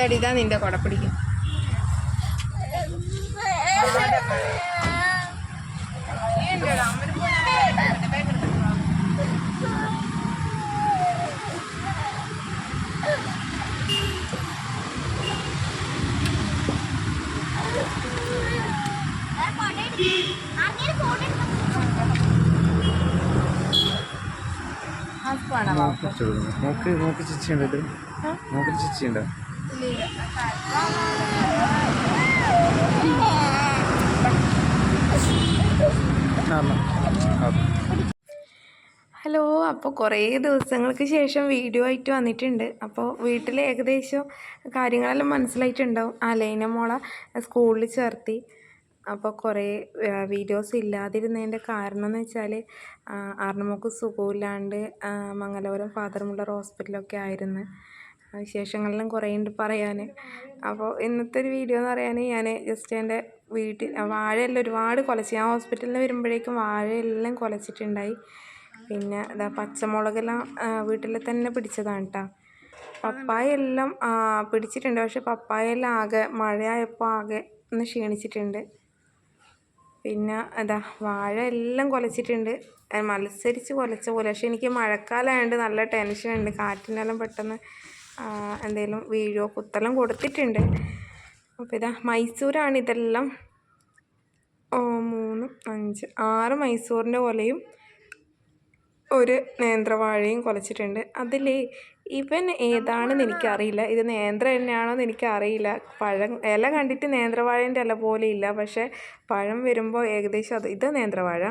എന്താടി ഇതാ നിന്റെ കുട പിടിക്കും. നോക്ക് ചിച്ചിയുണ്ടോ? നോക്കി ചിച്ചിയുണ്ടോ? ഹലോ, അപ്പോൾ കുറേ ദിവസങ്ങൾക്ക് ശേഷം വീഡിയോ ആയിട്ട് വന്നിട്ടുണ്ട്. അപ്പോൾ വീട്ടിൽ ഏകദേശം കാര്യങ്ങളെല്ലാം മനസ്സിലായിട്ടുണ്ടാവും. അലൈന മോളെ സ്കൂളിൽ ചേർത്തി. അപ്പോൾ കുറേ വീഡിയോസ് ഇല്ലാതിരുന്നതിൻ്റെ കാരണം എന്ന് വെച്ചാൽ ആർണമോക്ക് സുഖമില്ലാണ്ട് മംഗലപുരം ഫാദർ ഹോസ്പിറ്റലൊക്കെ ആയിരുന്നു. വിശേഷങ്ങളെല്ലാം കുറേ ഉണ്ട് പറയാൻ. അപ്പോൾ ഇന്നത്തെ ഒരു വീഡിയോ എന്ന് പറയാൻ ഞാൻ ജസ്റ്റ് എൻ്റെ വീട്ടിൽ വാഴയെല്ലാം ഒരുപാട് കുലച്ച്, ഞാൻ ഹോസ്പിറ്റലിൽ നിന്ന് വരുമ്പോഴേക്കും വാഴയെല്ലാം കുലച്ചിട്ടുണ്ടായി. പിന്നെ ഇതാ പച്ചമുളകെല്ലാം വീട്ടിൽ തന്നെ പിടിച്ചതാണ് കേട്ടോ. പപ്പായ എല്ലാം പിടിച്ചിട്ടുണ്ട്, പക്ഷെ പപ്പായ എല്ലാം ആകെ മഴയായപ്പോൾ ആകെ ഒന്ന് ക്ഷീണിച്ചിട്ടുണ്ട്. പിന്നെ എന്താ വാഴ എല്ലാം കുലച്ചിട്ടുണ്ട്, മത്സരിച്ച് കുലച്ച പോലെ. പക്ഷെ എനിക്ക് മഴക്കാലമായതുകൊണ്ട് നല്ല ടെൻഷനുണ്ട്, കാറ്റിനെല്ലാം പെട്ടെന്ന് എന്തെങ്കിലും വീഴോ കുത്തെല്ലാം കൊടുത്തിട്ടുണ്ട്. അപ്പോൾ ഇതാ മൈസൂരാണ് ഇതെല്ലാം. 3, 5, 6 മൈസൂറിൻ്റെ കൊലയും ഒരു നേന്ത്രവാഴയും കുലച്ചിട്ടുണ്ട്. അതിൽ ഇവൻ ഏതാണെന്ന് എനിക്കറിയില്ല, ഇത് നേന്ത്ര തന്നെയാണോയെന്ന് എനിക്കറിയില്ല. ഇല കണ്ടിട്ട് നേന്ത്രവാഴേൻ്റെ ഇല പോലെ ഇല്ല, പക്ഷേ പഴം വരുമ്പോൾ ഏകദേശം ഇത് നേന്ത്രവാഴ.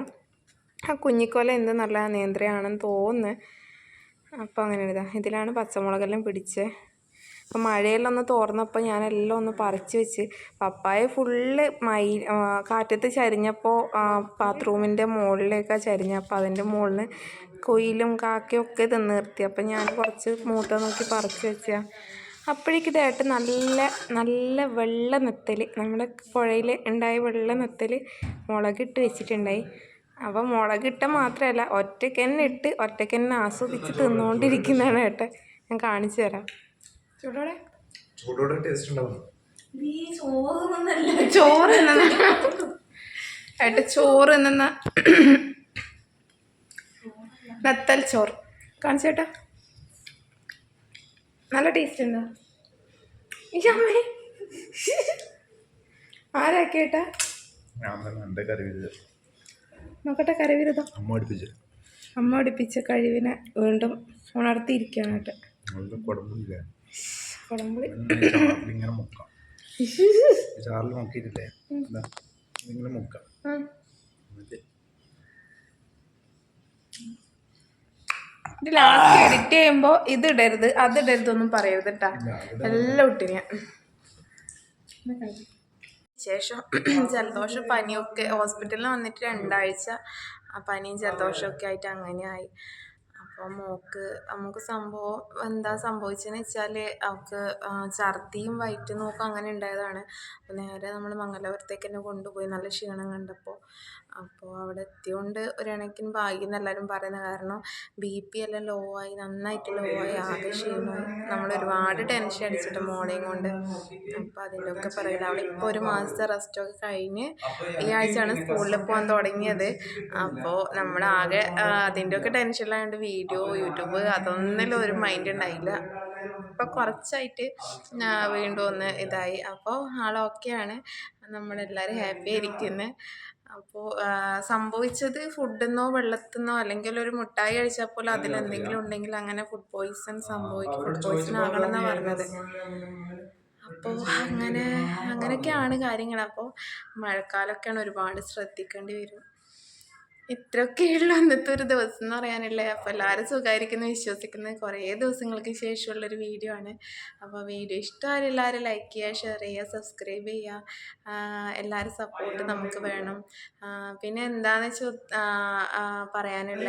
ആ കുഞ്ഞിക്കൊല എന്ത് നല്ല നേന്ത്രയാണെന്ന് തോന്നുന്നു. അപ്പോൾ അങ്ങനെ ഇതാ ഇതിലാണ് പച്ചമുളകെല്ലാം പിടിച്ചത്. അപ്പോൾ മഴയെല്ലാം ഒന്ന് തോർന്നപ്പോൾ ഞാനെല്ലാം ഒന്ന് പറിച്ച് വെച്ച്. പപ്പായ ഫുള്ള് കാറ്റത്ത് ചരിഞ്ഞപ്പോൾ ബാത്റൂമിൻ്റെ മുകളിലേക്കാണ് ചരിഞ്ഞപ്പോൾ അതിൻ്റെ മുകളിൽ കൊയിലും കാക്കയും ഒക്കെ തിന്ന് നിർത്തി. അപ്പോൾ ഞാൻ കുറച്ച് മൂട്ട നോക്കി പറിച്ച് വെച്ചാൽ അപ്പോഴേക്കും ഇതായിട്ട് നല്ല വെള്ള നെത്തൽ, നമ്മുടെ പുഴയിൽ ഉണ്ടായ വെള്ള നെത്തൽ മുളകിട്ട് വെച്ചിട്ടുണ്ടായി. അപ്പോൾ മുളകിട്ട മാത്രമല്ല ഒറ്റയ്ക്കന്നെ ഇട്ട് ഒറ്റയ്ക്കന്നെ ആസ്വദിച്ച് തിന്നുകൊണ്ടിരിക്കുന്നതാണ് ഏട്ടൻ. ഞാൻ കാണിച്ചു തരാം. ചൂടോടെ ടേസ്റ്റ് ഉണ്ടാവും. ചോറ് ഏട്ടൻ ചോറ് നിന്ന നത്തൽ ചോറ് കാണിച്ചേട്ടാ, നല്ല ടേസ്റ്റ് ഉണ്ടോ? ഈ അമ്മേ ആരാക്കേട്ടാ? നോക്കട്ടെ, കരവിരുതോ അമ്മ അടുപ്പിച്ച കഴിവിനെ വീണ്ടും ഉണർത്തിയിരിക്കുകയാണ് ഏട്ടൻ. കൊടമ്പുളി ചാറിൽ നോക്കിയിട്ടില്ലേ, ഇങ്ങനെ മുക്കാം. ഇത് ലാസ്റ്റ് എഡിറ്റ് ചെയ്യുമ്പോൾ ഇത് ഇടരുത് അത് ഇടരുതൊന്നും പറയരുത് കേട്ടാ, എല്ലാം ഇട്ടിന് ഞാൻ. ശേഷം ജലദോഷം പനിയൊക്കെ ഹോസ്പിറ്റലിൽ വന്നിട്ട് 2 ആഴ്ച പനിയും ജലദോഷമൊക്കെ ആയിട്ട് അങ്ങനെയായി. അപ്പോൾ നമുക്ക് സംഭവം എന്താ സംഭവിച്ചതെന്ന് വെച്ചാൽ അവൾക്ക് ഛർദിയും വയറ്റുന്നോക്കും അങ്ങനെ ഉണ്ടായതാണ്. അപ്പോൾ നേരെ നമ്മൾ മംഗലാപുരത്തേക്ക് തന്നെ കൊണ്ടുപോയി, നല്ല ക്ഷീണം കണ്ടപ്പോൾ. അപ്പോൾ അവിടെ എത്തിയോണ്ട് ഒരു കണക്കിന് ഭാഗ്യം എന്നെല്ലാവരും പറയുന്നത്. കാരണം BP എല്ലാം ലോ ആയി, നന്നായിട്ട് ലോ ആയി, ആകെ ക്ഷീണമായി. നമ്മൾ ഒരുപാട് ടെൻഷൻ അടിച്ചിട്ട് മോളെയും കൊണ്ട്. അപ്പോൾ അതിൻ്റെയൊക്കെ പറയില്ല. അവളിപ്പോൾ 1 മാസത്തെ റെസ്റ്റൊക്കെ കഴിഞ്ഞ് ഈ ആഴ്ചയാണ് സ്കൂളിൽ പോകാൻ തുടങ്ങിയത്. അപ്പോൾ നമ്മളാകെ അതിൻ്റെയൊക്കെ ടെൻഷനിലായതുകൊണ്ട് യൂട്യൂബ് അതൊന്നിലും ഒരു മൈൻഡ് ഉണ്ടായില്ല. ഇപ്പോൾ കുറച്ചായിട്ട് വീണ്ടും ഒന്ന് ഇതായി. അപ്പോൾ ആളൊക്കെയാണ്, നമ്മളെല്ലാവരും ഹാപ്പി ആയിരിക്കുന്നത്. അപ്പോൾ സംഭവിച്ചത് ഫുഡിൽ വെള്ളത്തിൽ അല്ലെങ്കിൽ ഒരു മുട്ടായി കഴിച്ചപ്പോൾ അതിലെന്തെങ്കിലും ഉണ്ടെങ്കിൽ അങ്ങനെ ഫുഡ് പോയ്സൺ ആകണമെന്നാണ് പറഞ്ഞത്. അപ്പോൾ അങ്ങനെയൊക്കെയാണ് കാര്യങ്ങൾ. അപ്പോൾ മഴക്കാലമൊക്കെയാണ്, ഒരുപാട് ശ്രദ്ധിക്കേണ്ടി വരും. ഇത്രയൊക്കെയുള്ള അന്നത്തെ ഒരു ദിവസം എന്ന് പറയാനില്ലേ. അപ്പോൾ എല്ലാവരും സുഖമായിരിക്കുന്നു വിശ്വസിക്കുന്നത്. കുറേ ദിവസങ്ങൾക്ക് ശേഷമുള്ളൊരു വീഡിയോ ആണ്. അപ്പോൾ വീഡിയോ ഇഷ്ടമായാലും എല്ലാവരും ലൈക്ക് ചെയ്യുക, ഷെയർ ചെയ്യുക, സബ്സ്ക്രൈബ് ചെയ്യുക. എല്ലാവരും സപ്പോർട്ട് നമുക്ക് വേണം. പിന്നെ എന്താണെന്ന് പറയാനുള്ള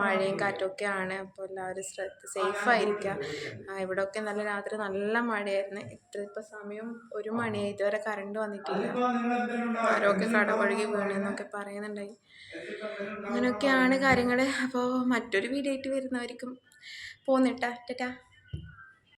മഴയും കാറ്റൊക്കെയാണ്. അപ്പോൾ എല്ലാവരും സേഫായിരിക്കുക. ഇവിടെയൊക്കെ രാത്രി നല്ല മഴയായിരുന്നു. ഇപ്പോൾ സമയം 1 മണിയായി, ഇതുവരെ കറണ്ട് വന്നിട്ടില്ല. ആരൊക്കെ കടപുഴകി വീണെന്നൊക്കെ പറയുന്നുണ്ടായി. അങ്ങനെയൊക്കെയാണ് കാര്യങ്ങൾ. അപ്പോൾ മറ്റൊരു വീഡിയോ ആയിട്ട് വരുന്നവർക്കും പോന്നിട്ടാ.